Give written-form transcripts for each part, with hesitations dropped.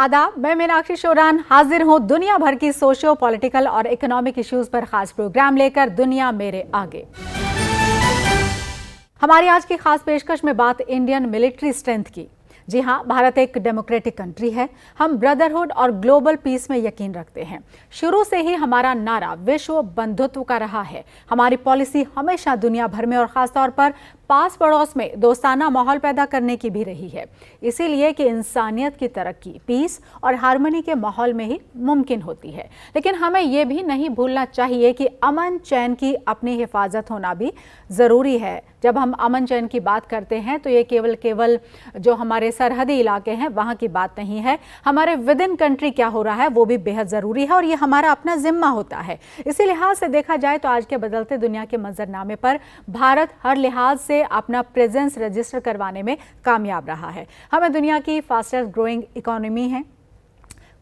आदाब, मैं मीनाक्षी शोरान हाजिर हूँ दुनिया भर की सोशियो पॉलिटिकल और इकोनॉमिक इश्यूज पर खास प्रोग्राम लेकर दुनिया मेरे आगे। हमारी आज की खास पेशकश में बात इंडियन मिलिट्री स्ट्रेंथ की। जी हाँ, भारत एक डेमोक्रेटिक कंट्री है। हम ब्रदरहुड और ग्लोबल पीस में यकीन रखते हैं। शुरू से ही हमारा नारा विश्व बंधुत्व का रहा है। हमारी पॉलिसी हमेशा दुनिया भर में और खासतौर पर पास पड़ोस में दोस्ताना माहौल पैदा करने की भी रही है, इसीलिए कि इंसानियत की तरक्की पीस और हार्मनी के माहौल में ही मुमकिन होती है। लेकिन हमें ये भी नहीं भूलना चाहिए कि अमन चैन की अपनी हिफाजत होना भी ज़रूरी है। जब हम अमन चैन की बात करते हैं तो ये केवल जो हमारे सरहदी इलाके हैं वहाँ की बात नहीं है। हमारे विद इन कंट्री क्या हो रहा है वो भी बेहद ज़रूरी है और ये हमारा अपना जिम्मा होता है। इसी लिहाज से देखा जाए तो आज के बदलते दुनिया के मंजरनामे पर भारत हर लिहाज से अपना प्रेजेंस रजिस्टर करवाने में कामयाब रहा है। हमें दुनिया की फास्टेस्ट ग्रोइंग इकोनॉमी है।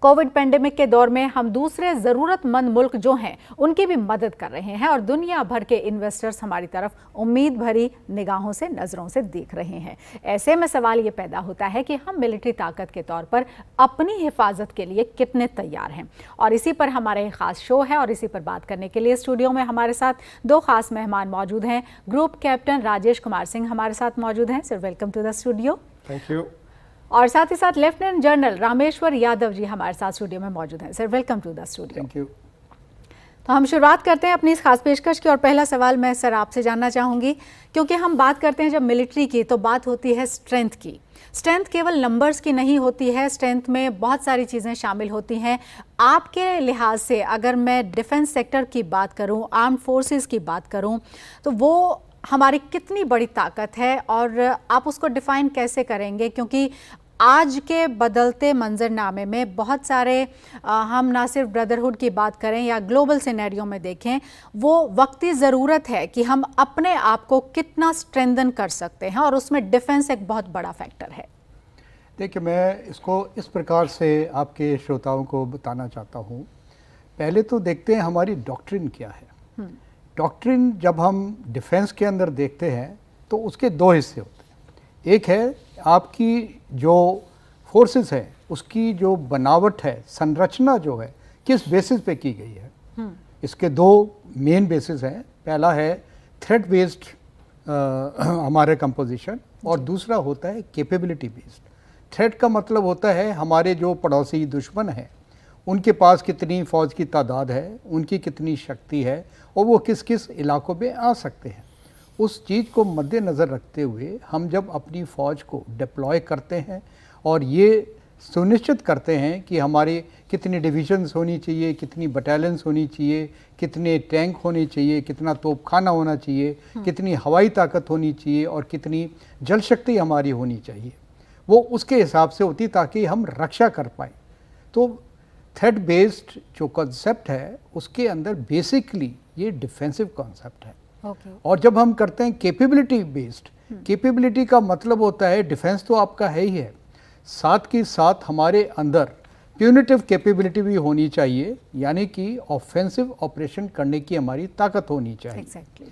कोविड पेंडेमिक के दौर में हम दूसरे ज़रूरतमंद मुल्क जो हैं उनकी भी मदद कर रहे हैं और दुनिया भर के इन्वेस्टर्स हमारी तरफ उम्मीद भरी निगाहों से नज़रों से देख रहे हैं। ऐसे में सवाल ये पैदा होता है कि हम मिलिट्री ताकत के तौर पर अपनी हिफाजत के लिए कितने तैयार हैं, और इसी पर हमारा एक ख़ास शो है। और इसी पर बात करने के लिए स्टूडियो में हमारे साथ दो खास मेहमान मौजूद हैं। ग्रुप कैप्टन राजेश कुमार सिंह हमारे साथ मौजूद हैं। Sir, welcome to the studio. Thank you. और साथ ही साथ लेफ्टिनेंट जनरल रामेश्वर यादव जी हमारे साथ स्टूडियो में मौजूद हैं। Sir, welcome to the studio. Thank you. तो हम शुरुआत करते हैं अपनी इस खास पेशकश की और पहला सवाल मैं सर आपसे जानना चाहूँगी, क्योंकि हम बात करते हैं जब मिलिट्री की तो बात होती है स्ट्रेंथ की। स्ट्रेंथ केवल नंबर्स की नहीं होती है, स्ट्रेंथ में बहुत सारी चीज़ें शामिल होती हैं। आपके लिहाज से अगर मैं डिफेंस सेक्टर की बात करूँ, आर्म्ड फोर्सेस की बात करूँ, तो वो हमारी कितनी बड़ी ताकत है और आप उसको डिफ़ाइन कैसे करेंगे? क्योंकि आज के बदलते मंजरनामे में बहुत सारे हम ना सिर्फ ब्रदरहुड की बात करें या ग्लोबल सिनेरियो में देखें, वो वक्ती ज़रूरत है कि हम अपने आप को कितना स्ट्रेंथन कर सकते हैं और उसमें डिफेंस एक बहुत बड़ा फैक्टर है। देखिए, मैं इसको इस प्रकार से आपके श्रोताओं को बताना चाहता हूँ। पहले तो देखते हैं हमारी डॉक्ट्रिन क्या है। डॉक्ट्रिन जब हम डिफेंस के अंदर देखते हैं तो उसके दो हिस्से होते हैं। एक है आपकी जो फोर्सेस है उसकी जो बनावट है, संरचना जो है किस बेसिस पे की गई है। इसके दो मेन बेसिस हैं। पहला है थ्रेट बेस्ड हमारे कंपोजिशन और दूसरा होता है कैपेबिलिटी बेस्ड। थ्रेट का मतलब होता है हमारे जो पड़ोसी दुश्मन हैं उनके पास कितनी फ़ौज की तादाद है, उनकी कितनी शक्ति है और वो किस किस इलाकों में आ सकते हैं। उस चीज़ को मद्देनज़र रखते हुए हम जब अपनी फ़ौज को डिप्लॉय करते हैं और ये सुनिश्चित करते हैं कि हमारे कितनी डिविजन्स होनी चाहिए, कितनी बटालियंस होनी चाहिए, कितने टैंक होने चाहिए, कितना तोपखाना होना चाहिए, कितनी हवाई ताकत होनी चाहिए और कितनी जल शक्ति हमारी होनी चाहिए, वो उसके हिसाब से होती ताकि हम रक्षा कर पाएँ। तो थ्रेट बेस्ड जो कॉन्सेप्ट है उसके अंदर बेसिकली ये डिफेंसिव कॉन्सेप्ट है। और जब हम करते हैं कैपेबिलिटी बेस्ड, कैपेबिलिटी का मतलब होता है डिफेंस तो आपका है ही है, साथ के साथ हमारे अंदर प्यूनिटिव कैपेबिलिटी भी होनी चाहिए, यानी कि ऑफेंसिव ऑपरेशन करने की हमारी ताकत होनी चाहिए। Exactly.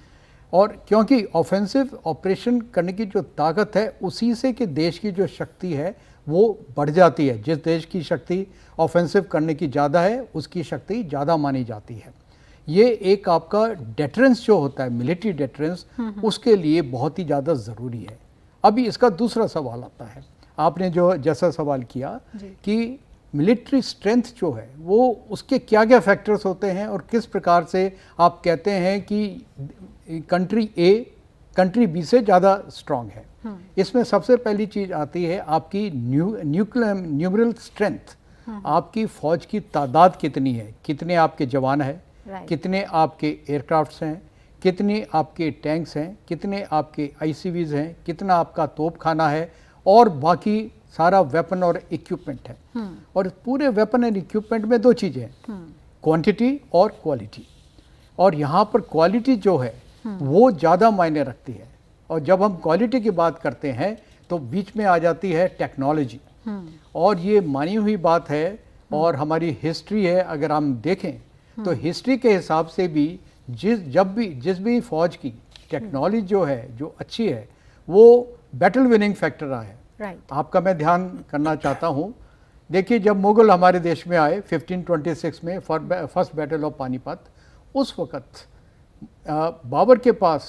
और क्योंकि ऑफेंसिव ऑपरेशन करने की जो ताकत है उसी से कि देश की जो शक्ति है वो बढ़ जाती है। जिस देश की शक्ति ऑफेंसिव करने की ज़्यादा है उसकी शक्ति ज़्यादा मानी जाती है। ये एक आपका डेटरेंस जो होता है, मिलिट्री डेटरेंस, उसके लिए बहुत ही ज़्यादा ज़रूरी है। अभी इसका दूसरा सवाल आता है, आपने जो जैसा सवाल किया कि मिलिट्री स्ट्रेंथ जो है वो उसके क्या क्या फैक्टर्स होते हैं और किस प्रकार से आप कहते हैं कि कंट्री ए कंट्री बी से ज़्यादा स्ट्रॉन्ग है। इसमें सबसे पहली चीज़ आती है आपकी न्यूमरल स्ट्रेंथ। आपकी फ़ौज की तादाद कितनी है, कितने आपके जवान हैं, कितने आपके एयरक्राफ्ट्स हैं, कितने आपके टैंक्स हैं, कितने आपके आईसीवीज़ हैं, कितना आपका तोपखाना है और बाकी सारा वेपन और इक्विपमेंट है। और पूरे वेपन एंड इक्विपमेंट में दो चीज़ें हैं, क्वांटिटी और क्वालिटी। और यहाँ पर क्वालिटी जो है वो ज़्यादा मायने रखती है। और जब हम क्वालिटी की बात करते हैं तो बीच में आ जाती है टेक्नोलॉजी। और ये मानी हुई बात है और हमारी हिस्ट्री है, अगर हम देखें तो हिस्ट्री के हिसाब से भी जिस भी फौज की टेक्नोलॉजी जो है जो अच्छी है वो बैटल विनिंग फैक्टर रहा है। राइट। आपका मैं ध्यान करना चाहता हूँ देखिए, जब मुगल हमारे देश में आए 1526 में फर्स्ट बैटल ऑफ पानीपत, उस वक़्त बाबर के पास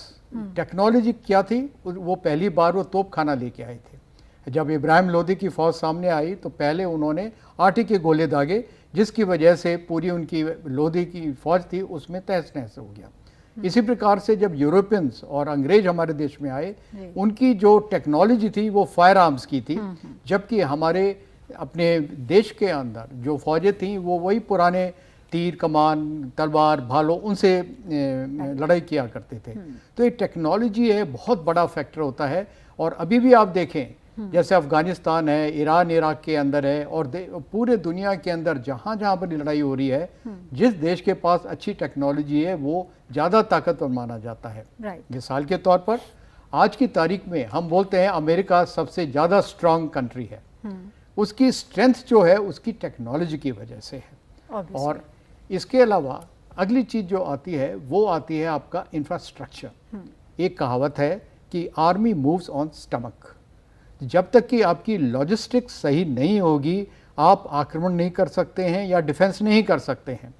टेक्नोलॉजी क्या थी, वो पहली बार वो तोपखाना लेके आए थे। जब इब्राहिम लोदी की फ़ौज सामने आई तो पहले उन्होंने आटे के गोले दागे, जिसकी वजह से पूरी उनकी लोदी की फ़ौज थी उसमें तहस नहस हो गया। इसी प्रकार से जब यूरोपियंस और अंग्रेज हमारे देश में आए, उनकी जो टेक्नोलॉजी थी वो फायर आर्म्स की थी, जबकि हमारे अपने देश के अंदर जो फौजें थीं वो वही पुराने तीर कमान तलवार भालों उनसे लड़ाई किया करते थे। तो ये टेक्नोलॉजी है, बहुत बड़ा फैक्टर होता है। और अभी भी आप देखें, जैसे अफ़गानिस्तान है, ईरान इराक के अंदर है, और पूरे दुनिया के अंदर जहाँ जहाँ पर लड़ाई हो रही है, जिस देश के पास अच्छी टेक्नोलॉजी है वो ज़्यादा ताकतवर माना जाता है। मिसाल के तौर पर आज की तारीख में हम बोलते हैं अमेरिका सबसे ज़्यादा स्ट्रांग कंट्री है। उसकी स्ट्रेंथ जो है उसकी टेक्नोलॉजी की वजह से है। और इसके अलावा अगली चीज़ जो आती है वो आती है आपका इंफ्रास्ट्रक्चर। एक कहावत है कि आर्मी मूव्स ऑन स्टमक। जब तक कि आपकी लॉजिस्टिक्स सही नहीं होगी, आप आक्रमण नहीं कर सकते हैं या डिफेंस नहीं कर सकते हैं।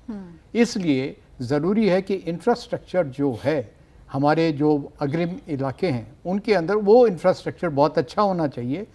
इसलिए ज़रूरी है कि इंफ्रास्ट्रक्चर जो है, हमारे जो अग्रिम इलाके हैं उनके अंदर वो इंफ्रास्ट्रक्चर बहुत अच्छा होना चाहिए,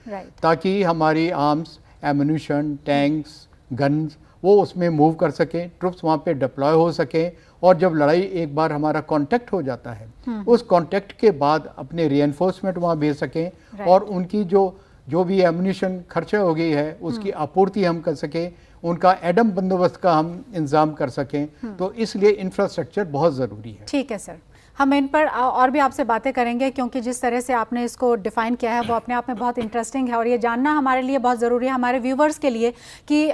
ताकि हमारी आर्म्स, एम्यूनिशन, टैंक्स, गन्स वो उसमें मूव कर सकें, ट्रुप्स वहाँ पे डिप्लॉय हो सकें, और जब लड़ाई एक बार हमारा कांटेक्ट हो जाता है उस कांटेक्ट के बाद अपने रीएनफोर्समेंट वहाँ भेज सकें, और उनकी जो भी एम्यूनिशन खर्चा हो गई है उसकी आपूर्ति हम कर सकें, उनका एडम बंदोबस्त का हम इंतजाम कर सकें। तो इसलिए इंफ्रास्ट्रक्चर बहुत ज़रूरी है। ठीक है सर, हम इन पर और भी आपसे बातें करेंगे, क्योंकि जिस तरह से आपने इसको डिफ़ाइन किया है वो अपने आप में बहुत इंटरेस्टिंग है, और ये जानना हमारे लिए बहुत ज़रूरी है, हमारे व्यूवर्स के लिए, कि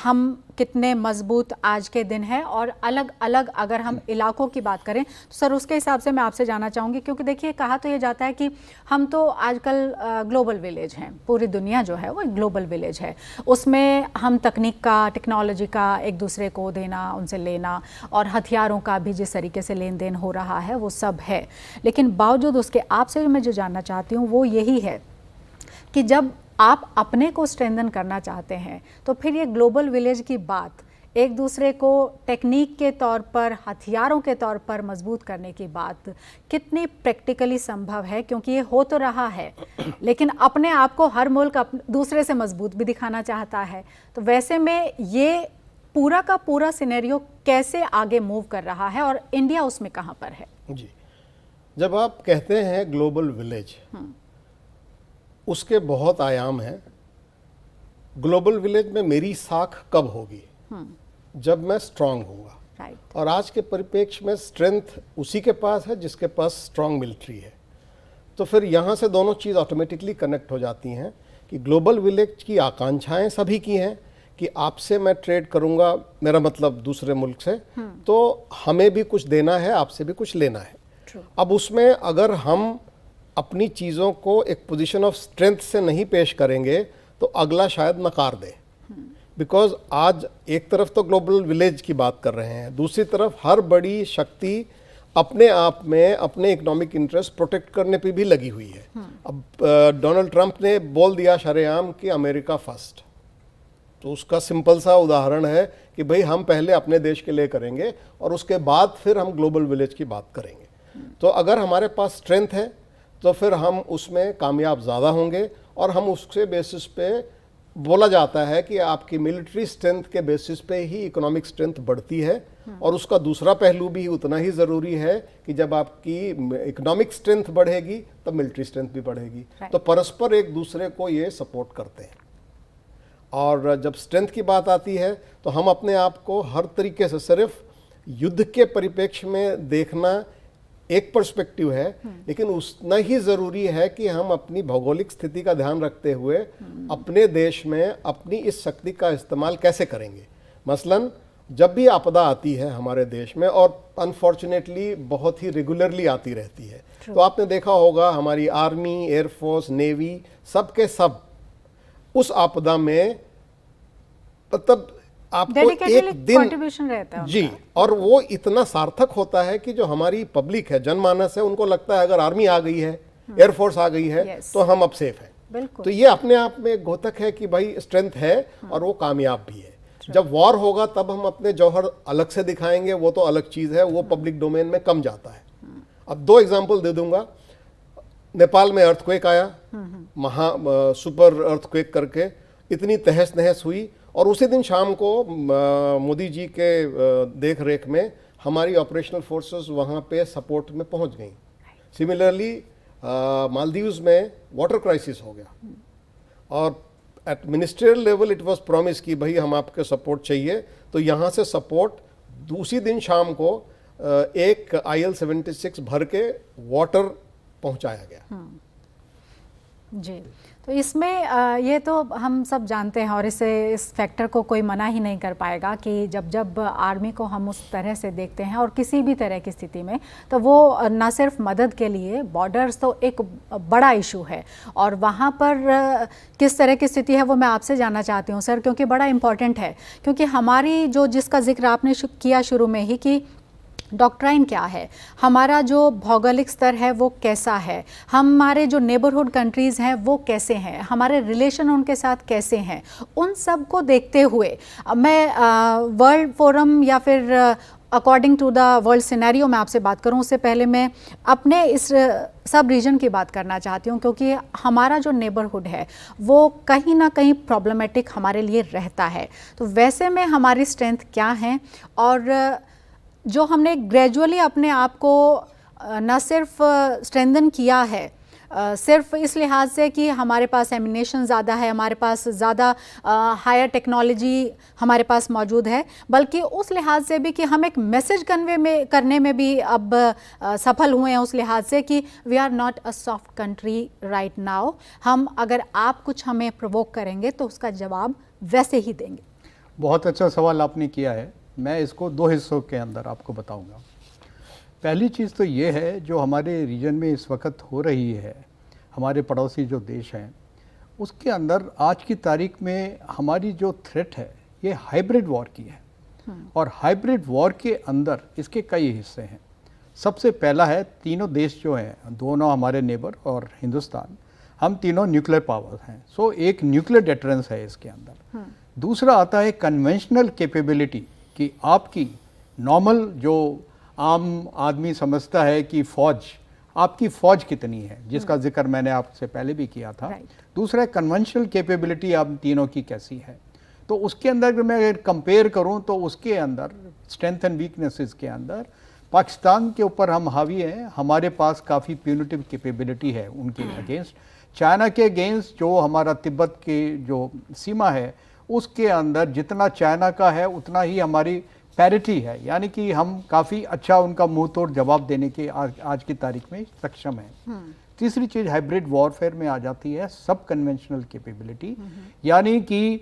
हम कितने मजबूत आज के दिन है। और अलग अलग अगर हम इलाकों की बात करें तो सर उसके हिसाब से मैं आपसे जानना चाहूँगी, क्योंकि देखिए कहा तो ये जाता है कि हम तो आजकल ग्लोबल विलेज हैं, पूरी दुनिया जो है वो एक ग्लोबल विलेज है, उसमें हम तकनीक का, टेक्नोलॉजी का एक दूसरे को देना, उनसे लेना, और हथियारों का भी जिस तरीके से लेन देन हो रहा है वो सब है। लेकिन बावजूद उसके आपसे मैं जो जानना चाहती हूँ वो यही है कि जब आप अपने को स्ट्रेंथन करना चाहते हैं तो फिर ये ग्लोबल विलेज की बात, एक दूसरे को टेक्निक के तौर पर, हथियारों के तौर पर मजबूत करने की बात कितनी प्रैक्टिकली संभव है? क्योंकि ये हो तो रहा है, लेकिन अपने आप को हर मुल्क दूसरे से मजबूत भी दिखाना चाहता है। तो वैसे में ये पूरा का पूरा सिनेरियो कैसे आगे मूव कर रहा है और इंडिया उसमें कहाँ पर है? जी, जब आप कहते हैं ग्लोबल विलेज, उसके बहुत आयाम हैं। ग्लोबल विलेज में मेरी साख कब होगी? जब मैं स्ट्रांग होऊंगा। और आज के परिप्रेक्ष्य में स्ट्रेंथ उसी के पास है जिसके पास स्ट्रांग मिलिट्री है। तो फिर यहाँ से दोनों चीज़ ऑटोमेटिकली कनेक्ट हो जाती हैं कि ग्लोबल विलेज की आकांक्षाएं सभी की हैं कि आपसे मैं ट्रेड करूँगा, मेरा मतलब दूसरे मुल्क से, तो हमें भी कुछ देना है, आपसे भी कुछ लेना है। अब उसमें अगर हम अपनी चीज़ों को एक पोजीशन ऑफ स्ट्रेंथ से नहीं पेश करेंगे तो अगला शायद नकार दे। बिकॉज आज एक तरफ तो ग्लोबल विलेज की बात कर रहे हैं, दूसरी तरफ हर बड़ी शक्ति अपने आप में अपने इकोनॉमिक इंटरेस्ट प्रोटेक्ट करने पे भी लगी हुई है। अब डोनाल्ड ट्रंप ने बोल दिया शरेआम कि अमेरिका फर्स्ट, तो उसका सिंपल सा उदाहरण है कि भाई हम पहले अपने देश के लिए करेंगे और उसके बाद फिर हम ग्लोबल विलेज की बात करेंगे। तो अगर हमारे पास स्ट्रेंथ है तो फिर हम उसमें कामयाब ज़्यादा होंगे, और हम उसके बेसिस पे बोला जाता है कि आपकी मिलिट्री स्ट्रेंथ के बेसिस पे ही इकोनॉमिक स्ट्रेंथ बढ़ती है। और उसका दूसरा पहलू भी उतना ही ज़रूरी है कि जब आपकी इकोनॉमिक स्ट्रेंथ बढ़ेगी तब मिलिट्री स्ट्रेंथ भी बढ़ेगी। तो परस्पर एक दूसरे को ये सपोर्ट करते हैं। और जब स्ट्रेंथ की बात आती है तो हम अपने आप को हर तरीके से, सिर्फ युद्ध के परिप्रेक्ष्य में देखना एक पर्सपेक्टिव है, लेकिन उतना ही ज़रूरी है कि हम अपनी भौगोलिक स्थिति का ध्यान रखते हुए अपने देश में अपनी इस शक्ति का इस्तेमाल कैसे करेंगे। मसलन जब भी आपदा आती है हमारे देश में, और अनफॉर्चुनेटली बहुत ही रेगुलरली आती रहती है, तो आपने देखा होगा हमारी आर्मी, एयरफोर्स, नेवी, सब के सब उस आपदा में मतलब आपको एक दिन कंट्रीब्यूशन रहता है जी, और वो इतना सार्थक होता है कि जो हमारी पब्लिक है, जनमानस है, उनको लगता है अगर आर्मी आ गई है, एयरफोर्स आ गई है, तो हम अब सेफ हैं। बिल्कुल। तो ये अपने आप में एक घोतक है कि भाई स्ट्रेंथ है और वो कामयाब भी है। जब वॉर होगा तब हम अपने जौहर अलग से दिखाएंगे, वो तो अलग चीज है, वो पब्लिक डोमेन में कम जाता है। अब 2 एग्जांपल दे दूंगा। नेपाल में अर्थक्वेक आया, सुपर अर्थक्वेक करके इतनी तहस नहस हुई, और उसी दिन शाम को मोदी जी के देख रेख में हमारी ऑपरेशनल फोर्सेस वहाँ पे सपोर्ट में पहुँच गई। सिमिलरली मालदीव्स में वाटर क्राइसिस हो गया, और at ministerial level it was promise कि भाई हम आपके सपोर्ट चाहिए, तो यहाँ से सपोर्ट उसी दिन शाम को एक IL-76 भर के वाटर पहुंचाया गया। जी, तो इसमें ये तो हम सब जानते हैं, और इस फैक्टर को कोई मना ही नहीं कर पाएगा कि जब आर्मी को हम उस तरह से देखते हैं और किसी भी तरह की स्थिति में, तो वो ना सिर्फ मदद के लिए, बॉर्डर्स तो एक बड़ा इशू है, और वहाँ पर किस तरह की स्थिति है वो मैं आपसे जानना चाहती हूँ सर, क्योंकि बड़ा इम्पॉर्टेंट है। क्योंकि हमारी जो, जिसका जिक्र आपने किया शुरू में ही कि डॉक्ट्राइन क्या है, हमारा जो भौगोलिक स्तर है वो कैसा है, हमारे जो नेबरहुड कंट्रीज़ हैं वो कैसे हैं, हमारे रिलेशन उनके साथ कैसे हैं, उन सब को देखते हुए मैं वर्ल्ड फोरम या फिर according to the world scenario में आपसे बात करूं, उससे पहले मैं अपने इस सब रीजन की बात करना चाहती हूं, क्योंकि हमारा जो नेबरहुड है वो कहीं ना कहीं प्रॉब्लमेटिक हमारे लिए रहता है। तो वैसे में हमारी स्ट्रेंथ क्या है, और जो हमने ग्रेजुअली अपने आप को न सिर्फ स्ट्रेंथन किया है सिर्फ इस लिहाज से कि हमारे पास एमिनेशन ज़्यादा है, हमारे पास ज़्यादा हायर टेक्नोलॉजी हमारे पास मौजूद है, बल्कि उस लिहाज से भी कि हम एक मैसेज करने में भी अब सफल हुए हैं, उस लिहाज से कि we are not a soft country right now. हम अगर आप कुछ हमें प्रोवोक करेंगे तो उसका जवाब वैसे ही देंगे। बहुत अच्छा सवाल आपने किया है। मैं इसको 2 हिस्सों के अंदर आपको बताऊंगा। पहली चीज़ तो ये है, जो हमारे रीजन में इस वक्त हो रही है, हमारे पड़ोसी जो देश हैं उसके अंदर आज की तारीख में हमारी जो थ्रेट है ये हाइब्रिड वॉर की है। और हाइब्रिड वॉर के अंदर इसके कई हिस्से हैं। सबसे पहला है, तीनों देश जो हैं, दोनों हमारे नेबर और हिंदुस्तान, हम तीनों न्यूक्लियर पावर हैं। सो एक न्यूक्लियर डेटरेंस है इसके अंदर। दूसरा आता है कन्वेंशनल कैपेबिलिटी, कि आपकी नॉर्मल जो आम आदमी समझता है कि फ़ौज, आपकी फ़ौज कितनी है, जिसका जिक्र मैंने आपसे पहले भी किया था। दूसरा है कन्वेंशनल कैपेबिलिटी आप तीनों की कैसी है। तो उसके अंदर अगर मैं कंपेयर करूं तो उसके अंदर स्ट्रेंथ एंड वीकनेसेस के अंदर पाकिस्तान के ऊपर हम हावी हैं। हमारे पास काफ़ी प्यूनिटिव कैपेबिलिटी है उनके अगेंस्ट। चाइना के अगेंस्ट जो हमारा तिब्बत की जो सीमा है उसके अंदर जितना चाइना का है उतना ही हमारी पैरिटी है, यानी कि हम काफ़ी अच्छा उनका मुंह तोड़ जवाब देने के आज की तारीख में सक्षम है। तीसरी चीज़ हाइब्रिड वॉरफेयर में आ जाती है सब कन्वेंशनल कैपेबिलिटी, यानी कि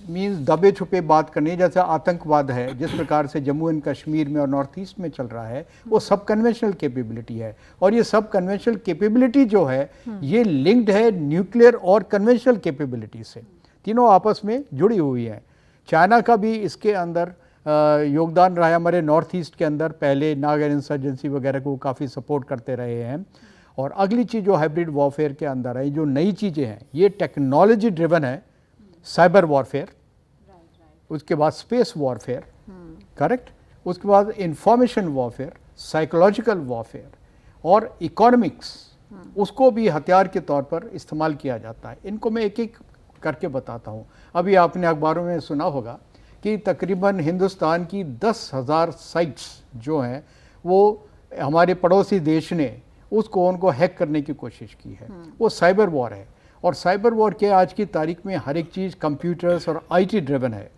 मीन्स दबे छुपे बात करनी, जैसे आतंकवाद है जिस प्रकार से जम्मू एंड कश्मीर में और नॉर्थ ईस्ट में चल रहा है, वो सब कन्वेंशनल कैपेबिलिटी है। और ये सब कन्वेंशनल कैपेबिलिटी जो है ये लिंक्ड है न्यूक्लियर और कन्वेंशनल कैपेबिलिटी से, तीनों आपस में जुड़ी हुई हैं। चाइना का भी इसके अंदर योगदान रहा है। हमारे नॉर्थ ईस्ट के अंदर पहले नागा इंसर्जेंसी वगैरह को काफ़ी सपोर्ट करते रहे हैं। और अगली चीज़ जो हाइब्रिड वॉरफेयर के अंदर है, जो नई चीज़ें हैं, ये टेक्नोलॉजी ड्रिवन है। साइबर वॉरफेयर, उसके बाद स्पेस वॉरफेयर, करेक्ट, उसके बाद इंफॉर्मेशन वॉरफेयर, साइकोलॉजिकल वॉरफेयर और इकोनॉमिक्स, उसको भी हथियार के तौर पर इस्तेमाल किया जाता है। इनको मैं एक एक करके बताता हूँ। अभी आपने अखबारों में सुना होगा कि तकरीबन हिंदुस्तान की 10,000 साइट्स जो हैं वो हमारे पड़ोसी देश ने उनको हैक करने की कोशिश की है। वो साइबर वॉर है। और साइबर वॉर के आज की तारीख में हर एक चीज़ कंप्यूटर्स और IT ड्रिवन है।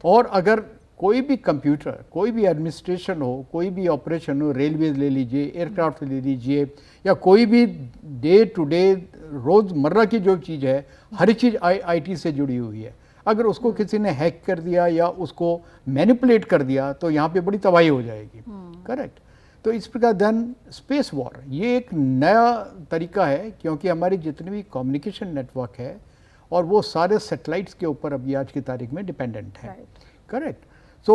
और अगर कोई भी कंप्यूटर, कोई भी एडमिनिस्ट्रेशन हो, कोई भी ऑपरेशन हो, रेलवे ले लीजिए, एयरक्राफ्ट ले लीजिए, या कोई भी डे टू डे रोज़मर्रा की जो चीज़ है, हर चीज़ IT से जुड़ी हुई है। अगर उसको किसी ने हैक कर दिया या उसको मैनिपुलेट कर दिया तो यहाँ पे बड़ी तबाही हो जाएगी। करेक्ट। तो इस प्रकार देन स्पेस वॉर, ये एक नया तरीका है, क्योंकि हमारी जितने भी कम्युनिकेशन नेटवर्क है और वो सारे सैटेलाइट्स के ऊपर अभी आज की तारीख में डिपेंडेंट है। करेक्ट। सो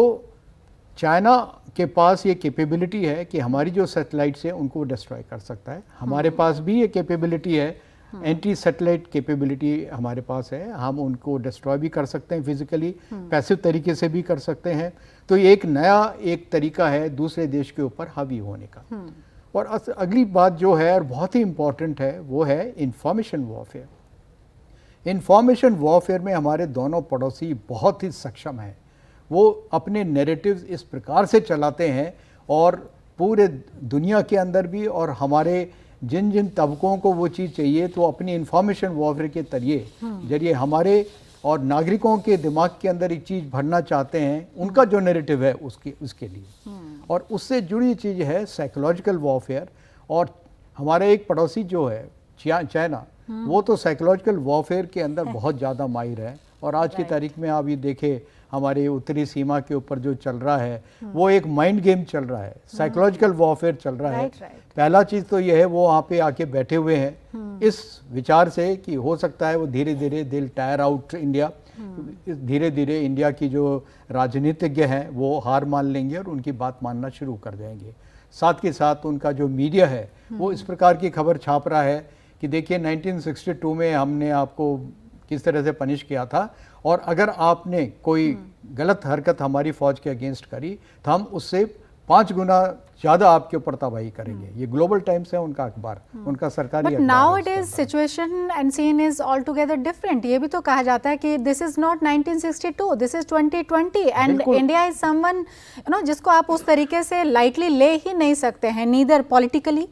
चाइना के पास ये कैपेबिलिटी है कि हमारी जो सैटेलाइट्स हैं उनको डिस्ट्रॉय कर सकता है। हमारे पास भी ये कैपेबिलिटी है एंटी सैटेलाइट कैपेबिलिटी हमारे पास है, हम उनको डिस्ट्रॉय भी कर सकते हैं फिजिकली, पैसिव तरीके से भी कर सकते हैं। तो ये एक नया एक तरीका है दूसरे देश के ऊपर हावी होने का। और अगली बात जो है और बहुत ही इम्पॉर्टेंट है वो है इंफॉर्मेशन वॉरफेयर। इंफॉर्मेशन वॉरफेयर में हमारे दोनों पड़ोसी बहुत ही सक्षम हैं। वो अपने नैरेटिव्स इस प्रकार से चलाते हैं और पूरे दुनिया के अंदर भी, और हमारे जिन जिन तबकों को वो चीज़ चाहिए तो अपनी इंफॉर्मेशन वॉरफेयर के जरिए हमारे और नागरिकों के दिमाग के अंदर एक चीज़ भरना चाहते हैं, उनका जो नैरेटिव है उसके लिए। और उससे जुड़ी चीज़ है साइकोलॉजिकल वॉरफेयर। और हमारा एक पड़ोसी जो है चाइना, वो तो साइकोलॉजिकल वॉरफेयर के अंदर बहुत ज़्यादा माहिर है। और आज की तारीख में आप ये देखें हमारे उत्तरी सीमा के ऊपर जो चल रहा है वो एक माइंड गेम चल रहा है, साइकोलॉजिकल वॉरफेयर चल रहा है। पहला चीज़ तो ये है वो वहाँ पे आके बैठे हुए हैं इस विचार से कि हो सकता है वो धीरे धीरे दिल टायर आउट इंडिया, धीरे धीरे इंडिया की जो राजनीतिज्ञ हैं वो हार मान लेंगे और उनकी बात मानना शुरू कर जाएंगे। साथ के साथ उनका जो मीडिया है वो इस प्रकार की खबर छाप रहा है कि देखिए 1962 में हमने आपको किस तरह से पनिश किया था, और अगर आपने कोई गलत हरकत हमारी फौज के अगेंस्ट करी तो हम उससे 5 गुना ज़्यादा आपके ऊपर तबाही करेंगे। ये ग्लोबल टाइम्स है उनका अखबार, उनका सरकारी but now it is situation and scene is altogether different. ये भी तो कहा जाता है कि this is not 1962, this is 2020 and India is someone जिसको आप उस तरीके से लाइटली ले ही नहीं सकते हैं, नीदर पॉलिटिकली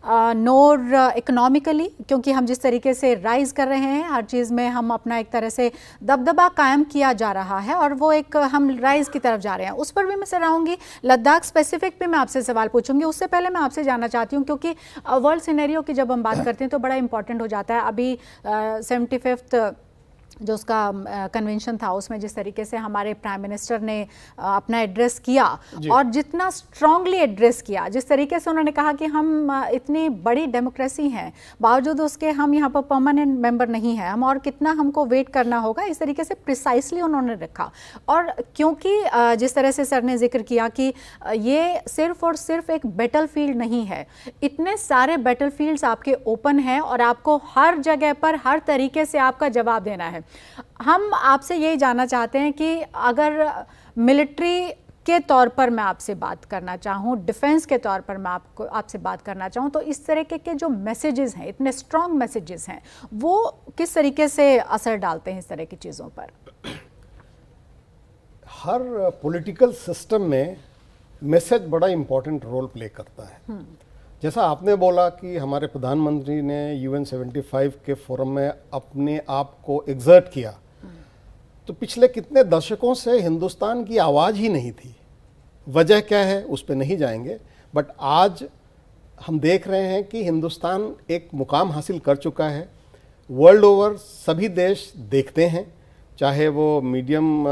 नोर इकोनॉमिकली, क्योंकि हम जिस तरीके से राइज कर रहे हैं हर चीज़ में, हम अपना एक तरह से दबदबा कायम किया जा रहा है और वो एक हम राइज की तरफ जा रहे हैं। उस पर भी मैं सर रहूँगी, लद्दाख स्पेसिफिक भी मैं आपसे सवाल पूछूंगी। उससे पहले मैं आपसे जानना चाहती हूँ, क्योंकि वर्ल्ड सिनेरियो की जब हम बात करते हैं तो बड़ा इंपॉर्टेंट हो जाता है। अभी 75th जो उसका कन्वेंशन था उसमें जिस तरीके से हमारे प्राइम मिनिस्टर ने अपना एड्रेस किया और जितना स्ट्रांगली एड्रेस किया, जिस तरीके से उन्होंने कहा कि हम इतनी बड़ी डेमोक्रेसी हैं बावजूद उसके हम यहाँ पर परमानेंट मेंबर नहीं हैं, हम और कितना हमको वेट करना होगा, इस तरीके से प्रिसाइसली उन्होंने रखा। और क्योंकि जिस तरह से सर ने जिक्र किया कि ये सिर्फ और सिर्फ एक बैटल फील्ड नहीं है, इतने सारे बैटल फील्ड्स आपके ओपन हैं और आपको हर जगह पर हर तरीके से आपका जवाब देना है। हम आपसे यही जानना चाहते हैं कि अगर मिलिट्री के तौर पर मैं आपसे बात करना चाहूँ, डिफेंस के तौर पर मैं आपसे बात करना चाहूँ, तो इस तरीके के जो मैसेजेस हैं, इतने स्ट्रॉन्ग मैसेजेस हैं, वो किस तरीके से असर डालते हैं इस तरह की चीज़ों पर? हर पॉलिटिकल सिस्टम में मैसेज बड़ा इंपॉर्टेंट रोल प्ले करता है। जैसा आपने बोला कि हमारे प्रधानमंत्री ने UN 75 के फोरम में अपने आप को एग्जर्ट किया, तो पिछले कितने दशकों से हिंदुस्तान की आवाज़ ही नहीं थी। वजह क्या है उस पर नहीं जाएंगे, बट आज हम देख रहे हैं कि हिंदुस्तान एक मुकाम हासिल कर चुका है। वर्ल्ड ओवर सभी देश देखते हैं, चाहे वो मीडियम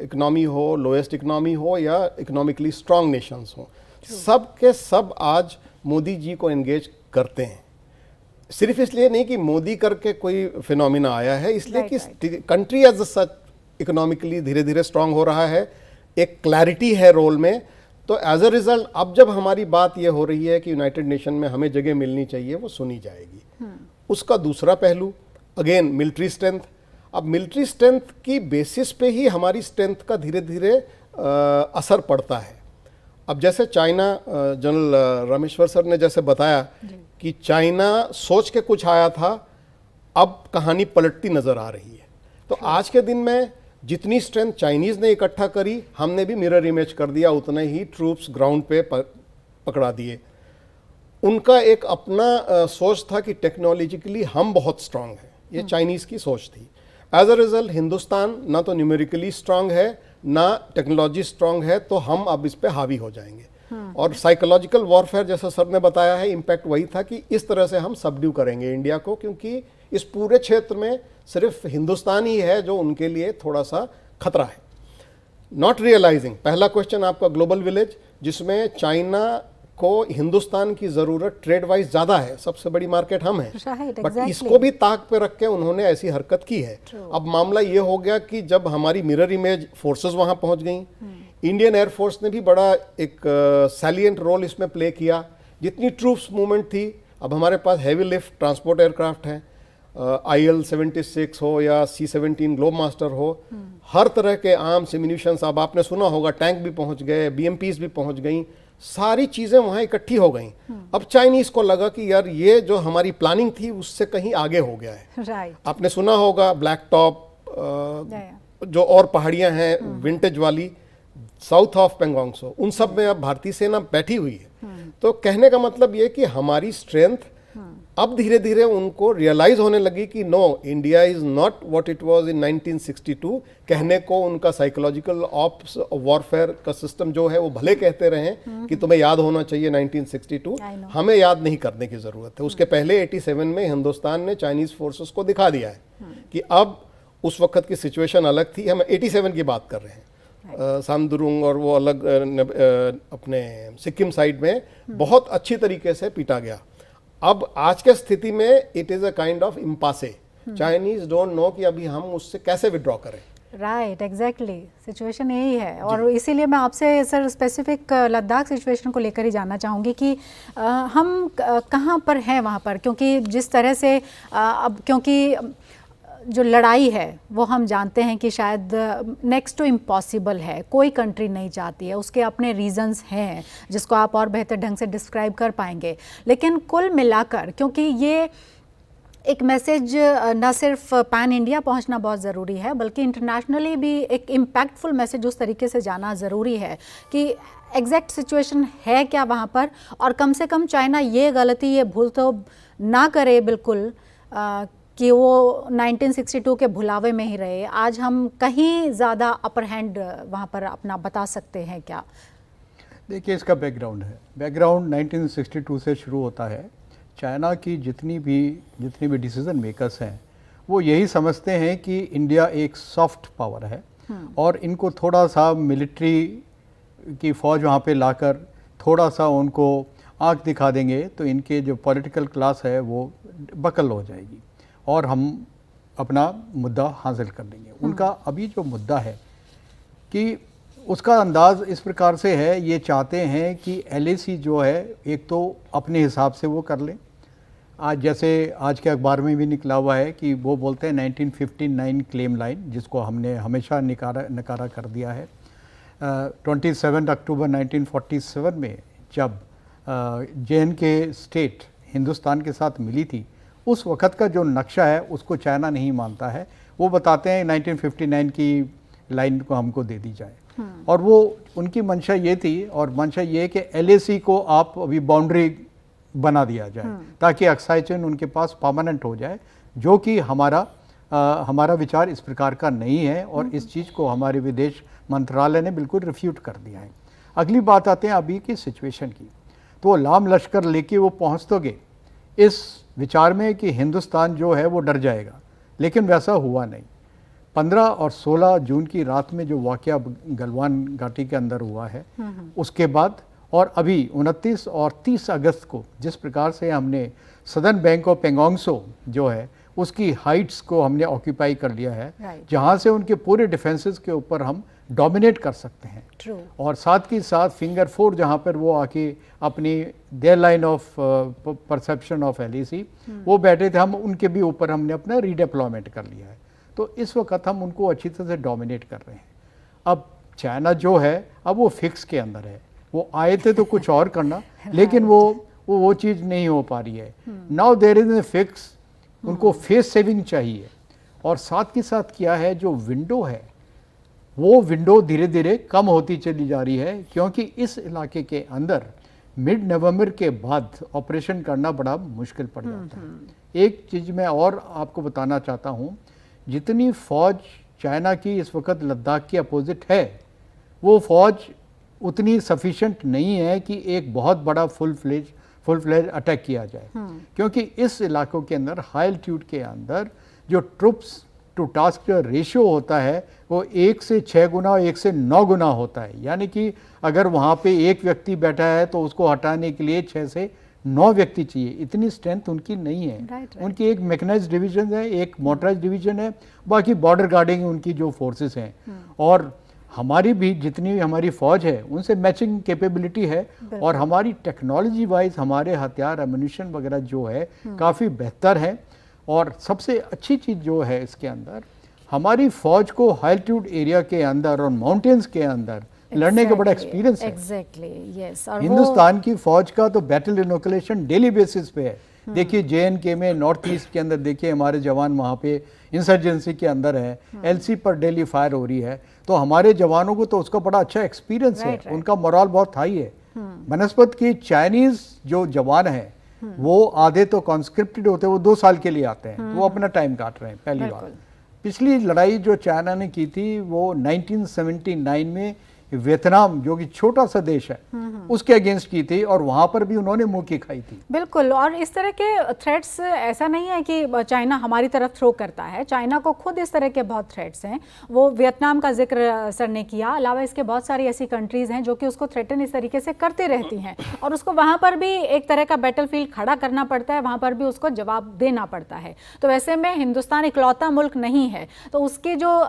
इकनॉमी हो, लोएस्ट इकनॉमी हो या इकोनॉमिकली स्ट्रांग नेशंस हो, सब के सब आज मोदी जी को एंगेज करते हैं। सिर्फ इसलिए नहीं कि मोदी करके कोई फिनोमिना आया है, इसलिए कि कंट्री एज सच इकोनॉमिकली धीरे धीरे स्ट्रांग हो रहा है, एक क्लैरिटी है रोल में। तो एज अ रिजल्ट अब जब हमारी बात ये हो रही है कि यूनाइटेड नेशन में हमें जगह मिलनी चाहिए, वो सुनी जाएगी। उसका दूसरा पहलू अगेन मिलिट्री स्ट्रेंथ। अब मिलिट्री स्ट्रेंथ की बेसिस पे ही हमारी स्ट्रेंथ का धीरे धीरे असर पड़ता है। अब जैसे चाइना, जनरल रामेश्वर सर ने जैसे बताया कि चाइना सोच के कुछ आया था, अब कहानी पलटती नजर आ रही है। तो आज के दिन में जितनी स्ट्रेंथ चाइनीज ने इकट्ठा करी, हमने भी मिरर इमेज कर दिया, उतने ही ट्रूप्स ग्राउंड पे पकड़ा दिए। उनका एक अपना सोच था कि टेक्नोलॉजिकली हम बहुत स्ट्रांग हैं, ये चाइनीज की सोच थी। एज अ रिजल्ट हिंदुस्तान ना तो न्यूमेरिकली स्ट्रांग है ना टेक्नोलॉजी स्ट्रांग है, तो हम अब इस पे हावी हो जाएंगे। और साइकोलॉजिकल वॉरफेयर जैसा सर ने बताया है, इम्पैक्ट वही था कि इस तरह से हम सबड्यू करेंगे इंडिया को, क्योंकि इस पूरे क्षेत्र में सिर्फ हिंदुस्तान ही है जो उनके लिए थोड़ा सा खतरा है। नॉट रियलाइजिंग, पहला क्वेश्चन आपका ग्लोबल विलेज, जिसमें चाइना को हिंदुस्तान की जरूरत ट्रेड वाइज ज्यादा है, सबसे बड़ी मार्केट हम हैं, बट इसको भी ताक पे रख के उन्होंने ऐसी हरकत की है। अब मामला ये हो गया कि जब हमारी मिरर इमेज फोर्सेस वहां पहुंच गई, इंडियन एयरफोर्स ने भी बड़ा एक सैलिएंट रोल इसमें प्ले किया। जितनी ट्रूप्स मूवमेंट थी अब हमारे पास हैवी लिफ्ट ट्रांसपोर्ट एयरक्राफ्ट है, IL-76 हो या C-17 ग्लोब मास्टर हो, हर तरह के आर्म्स एम्यूनिशंस, अब आपने सुना होगा टैंक भी पहुंच गए, BMPs भी पहुंच गई, सारी चीज़ें वहाँ इकट्ठी हो गई। अब चाइनीज़ को लगा कि यार ये जो हमारी प्लानिंग थी उससे कहीं आगे हो गया है। राइट। आपने सुना होगा ब्लैक टॉप, जो और पहाड़ियाँ हैं विंटेज वाली साउथ ऑफ पेंगोंगसो, उन सब में अब भारतीय सेना बैठी हुई है। तो कहने का मतलब ये कि हमारी स्ट्रेंथ अब धीरे धीरे उनको रियलाइज होने लगी कि no, India is not what it was in 1962। कहने को उनका साइकोलॉजिकल ऑप्स वॉरफेयर का सिस्टम जो है वो भले कहते रहे कि तुम्हें याद होना चाहिए 1962, हमें याद नहीं करने की जरूरत है। उसके पहले 87 में हिंदुस्तान ने चाइनीज फोर्सेस को दिखा दिया है कि अब उस वक्त की सिचुएशन अलग थी। हम 87 की बात कर रहे हैं। सामदुरुंग और वो अलग अपने सिक्किम साइड में बहुत अच्छी तरीके से पीटा गया। अब आज के स्थिति में it is a kind of impasse. Chinese don't know कि अभी हम उससे कैसे विड्रॉ करें। राइट, एग्जैक्टली सिचुएशन यही है। और इसीलिए मैं आपसे सर स्पेसिफिक लद्दाख सिचुएशन को लेकर ही जानना चाहूँगी कि हम कहाँ पर हैं वहाँ पर, क्योंकि जिस तरह से अब क्योंकि जो लड़ाई है वो हम जानते हैं कि शायद नेक्स्ट टू इम्पॉसिबल है, कोई कंट्री नहीं चाहती है, उसके अपने रीजंस हैं जिसको आप और बेहतर ढंग से डिस्क्राइब कर पाएंगे। लेकिन कुल मिलाकर, क्योंकि ये एक मैसेज न सिर्फ पैन इंडिया पहुंचना बहुत ज़रूरी है, बल्कि इंटरनेशनली भी एक इम्पैक्टफुल मैसेज उस तरीके से जाना ज़रूरी है कि एग्जैक्ट सिचुएशन है क्या वहाँ पर, और कम से कम चाइना ये गलती, ये भूल तो ना करे बिल्कुल कि वो 1962 के भुलावे में ही रहे। आज हम कहीं ज़्यादा अपर हैंड वहाँ पर अपना बता सकते हैं क्या? देखिए, इसका बैकग्राउंड है। बैकग्राउंड 1962 से शुरू होता है। चाइना की जितनी भी डिसीजन मेकर्स हैं वो यही समझते हैं कि इंडिया एक सॉफ्ट पावर है और इनको थोड़ा सा मिलिट्री की फ़ौज वहाँ पे लाकर थोड़ा सा उनको आँख दिखा देंगे तो इनके जो पॉलिटिकल क्लास है वो बकल हो जाएगी और हम अपना मुद्दा हासिल कर लेंगे। उनका अभी जो मुद्दा है कि उसका अंदाज़ इस प्रकार से है, ये चाहते हैं कि LAC जो है एक तो अपने हिसाब से वो कर लें। आज जैसे आज के अखबार में भी निकला हुआ है कि वो बोलते हैं 1959 क्लेम लाइन, जिसको हमने हमेशा नकारा कर दिया है। 27 अक्टूबर 1947 में जब JNK स्टेट हिंदुस्तान के साथ मिली थी, उस वक़्त का जो नक्शा है उसको चाइना नहीं मानता है। वो बताते हैं 1959 की लाइन को हमको दे दी जाए और वो उनकी मंशा ये थी, और मंशा ये कि LAC को आप अभी बाउंड्री बना दिया जाए ताकि अक्साई चीन उनके पास परमानेंट हो जाए, जो कि हमारा विचार इस प्रकार का नहीं है और इस चीज़ को हमारे विदेश मंत्रालय ने बिल्कुल रिफ्यूट कर दिया है। अगली बात आते हैं अभी की सिचुएशन की। तो लाम लश्कर लेके वो पहुँच तो गए इस विचार में कि हिंदुस्तान जो है वो डर जाएगा, लेकिन वैसा हुआ नहीं। 15 और 16 जून की रात में जो वाक़या गलवान घाटी के अंदर हुआ है, उसके बाद और अभी 29 और 30 अगस्त को जिस प्रकार से हमने सदर्न बैंक ऑफ पेंगोंगसो जो है उसकी हाइट्स को हमने ऑक्यूपाई कर लिया है, जहाँ से उनके पूरे डिफेंसेस के ऊपर हम डोमिनेट कर सकते हैं। True. और साथ ही साथ फिंगर 4 जहाँ पर वो आके अपनी their line of perception of LAC वो बैठे थे, हम उनके भी ऊपर हमने अपना रीडेप्लॉयमेंट कर लिया है। तो इस वक्त हम उनको अच्छी तरह से डोमिनेट कर रहे हैं। अब चाइना जो है अब वो फिक्स के अंदर है, वो आए थे तो कुछ और करना लेकिन वो चीज़ नहीं हो पा रही है। Now there is a fix, उनको फेस सेविंग चाहिए। और साथ के साथ क्या है, जो विंडो है वो विंडो धीरे धीरे कम होती चली जा रही है, क्योंकि इस इलाके के अंदर मिड नवंबर के बाद ऑपरेशन करना बड़ा मुश्किल पड़ जाता है। एक चीज़ मैं और आपको बताना चाहता हूँ, जितनी फ़ौज चाइना की इस वक्त लद्दाख की अपोजिट है, वो फ़ौज उतनी सफिशेंट नहीं है कि एक बहुत बड़ा फुल फ्लेज अटैक किया जाए, क्योंकि इस इलाकों के अंदर हाई एल्टीट्यूड के अंदर जो ट्रुप्स टू टास्क जो रेशियो होता है वो 1 से 6 गुना, 1 से 9 गुना होता है। यानी कि अगर वहाँ पे एक व्यक्ति बैठा है तो उसको हटाने के लिए 6 से 9 व्यक्ति चाहिए। इतनी स्ट्रेंथ उनकी नहीं है। right. उनकी एक मैकेनाइज्ड डिवीजन है, एक मोटराइज्ड डिवीजन है, बाकी बॉर्डर गार्डिंग उनकी जो फोर्सेस हैं। और हमारी भी जितनी हमारी फ़ौज है उनसे मैचिंग कैपेबिलिटी है, और हमारी टेक्नोलॉजी वाइज हमारे हथियार एम्युनिशन वगैरह जो है काफ़ी बेहतर है। और सबसे अच्छी चीज़ जो है इसके अंदर, हमारी फ़ौज को हाईल्टीट्यूड एरिया के अंदर और माउंटेन्स के अंदर लड़ने का बड़ा एक्सपीरियंस है। Exactly yes. और हिंदुस्तान की फ़ौज का तो बैटल इनोकुलेशन डेली बेसिस पे है। देखिए JNK में, नॉर्थ ईस्ट के अंदर देखिए हमारे जवान वहाँ पे इंसर्जेंसी के अंदर है, LC पर डेली फायर हो रही है, तो हमारे जवानों को तो उसका बड़ा अच्छा एक्सपीरियंस है, उनका मोरल बहुत हाई है। बनस्पत की चाइनीज़ जो जवान है वो आधे तो कॉन्स्क्रिप्टेड होते हैं, वो 2 साल के लिए आते हैं, वो अपना टाइम काट रहे हैं। पहली बार पिछली लड़ाई जो चाइना ने की थी वो 1979 में वियतनाम जो कि छोटा सा देश है उसके अगेंस्ट की थी, और वहां पर भी उन्होंने मुंह की खाई थी। बिल्कुल। और इस तरह के थ्रेट्स ऐसा नहीं है कि चाइना हमारी तरफ थ्रो करता है, चाइना को खुद इस तरह के बहुत थ्रेट्स हैं। वो वियतनाम का जिक्र सर ने किया, अलावा इसके बहुत सारी ऐसी कंट्रीज़ हैं जो कि उसको थ्रेटन इस तरीके से करती रहती हैं, और उसको वहाँ पर भी एक तरह का बैटलफील्ड खड़ा करना पड़ता है, वहाँ पर भी उसको जवाब देना पड़ता है। तो वैसे में हिंदुस्तान इकलौता मुल्क नहीं है, तो उसकी जो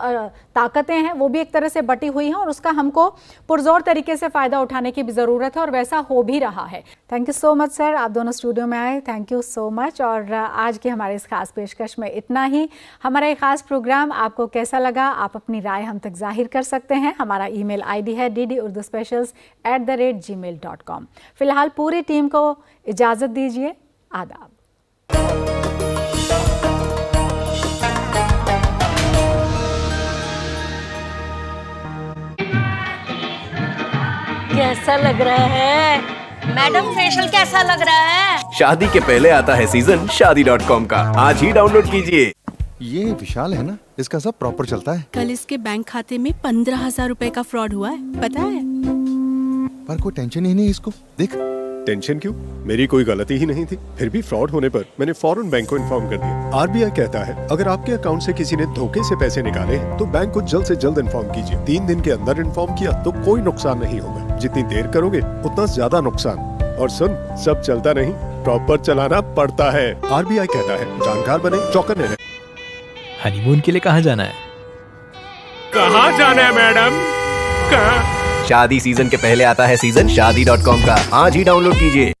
ताकतें हैं वो भी एक तरह से बटी हुई हैं, और उसका हमको पुरजोर तरीके से फ़ायदा उठाने की भी ज़रूरत है, और वैसा हो भी रहा है। Thank you so much sir, आप दोनों स्टूडियो में आए, थैंक यू सो मच। और आज के हमारे इस खास पेशकश में इतना ही। हमारा ये खास प्रोग्राम आपको कैसा लगा, आप अपनी राय हम तक जाहिर कर सकते हैं। हमारा ईमेल ID है ddurduspecials@gmail.com। फिलहाल पूरी टीम को इजाज़त दीजिए, आदाब। कैसा लग रहा है मैडम? फेशियल कैसा लग रहा है? शादी के पहले आता है सीजन शादी.com का, आज ही डाउनलोड कीजिए। ये विशाल है ना, इसका सब प्रॉपर चलता है। कल इसके बैंक खाते में 15,000 रुपए का फ्रॉड हुआ है, पता है? पर कोई टेंशन ही नहीं इसको, देख। टेंशन क्यों? मेरी कोई गलती ही नहीं थी। फिर भी फ्रॉड होने पर मैंने फौरन बैंक को इन्फॉर्म कर दिया। RBI कहता है अगर आपके अकाउंट से किसी ने धोखे से पैसे निकाले हैं तो बैंक को जल्द से जल्द इन्फॉर्म कीजिए। 3 दिन के अंदर इन्फॉर्म किया तो कोई नुकसान नहीं होगा, जितनी देर करोगे उतना ज्यादा नुकसान। और सुन, सब चलता नहीं, प्रॉपर चलाना पड़ता है। RBI कहता है जानकार बने, चौकन्ने रहें। हनीमून के लिए कहाँ जाना है? कहाँ जाना है मैडम? कहाँ? शादी सीजन के पहले आता है सीजन शादी.com का, आज ही डाउनलोड कीजिए।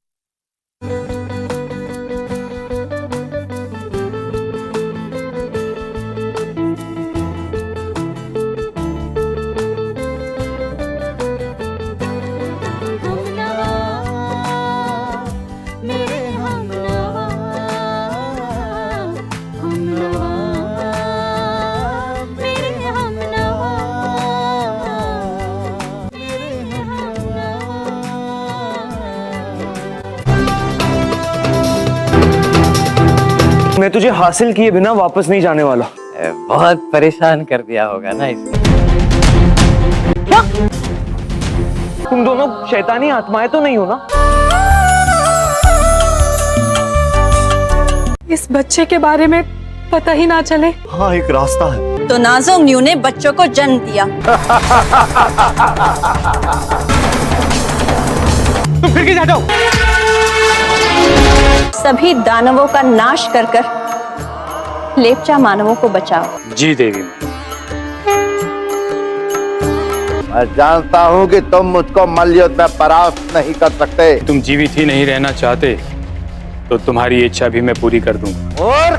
मैं तुझे हासिल किए बिना वापस नहीं जाने वाला। बहुत परेशान कर दिया होगा ना इसने। क्या? तुम दोनों शैतानी आत्माएं तो नहीं हो ना? इस बच्चे के बारे में पता ही ना चले। हाँ, एक रास्ता है। तो नाज़ोंग न्यू ने बच्चों को जन्म दिया। तुम फिर जाते हो? सभी दानवों का नाश कर कर लेपचा मानवों को बचाओ। जी देवी। मैं जानता हूँ कि तुम मुझको मल्लयुद्ध में परास्त नहीं कर सकते। तुम जीवित ही नहीं रहना चाहते तो तुम्हारी इच्छा भी मैं पूरी कर दूंगा। और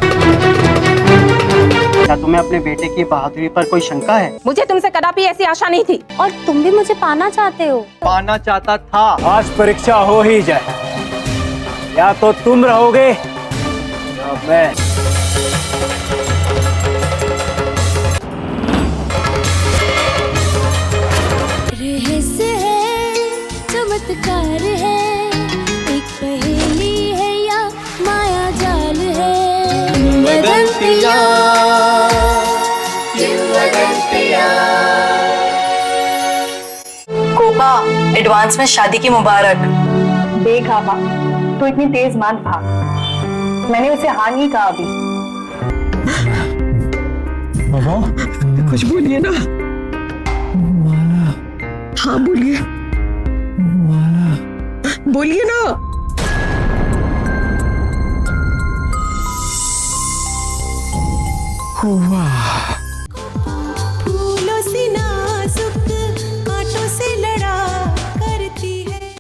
क्या तुम्हें अपने बेटे की बहादुरी पर कोई शंका है? मुझे तुमसे कदापि ऐसी आशा नहीं थी। और तुम भी मुझे पाना चाहते हो? पाना चाहता था। आज परीक्षा हो ही जाए, या तो तुम रहोगे या मैं। रहस्य है, चमत्कार है, एक पहेली है या माया जाल है। कोपा, एडवांस में शादी की मुबारक। देखा माँ, तो इतनी तेज मान भाग, मैंने उसे हाँ नहीं कहा अभी। कुछ बोलिए ना। हाँ बोलिए, बोलिए ना। वाह।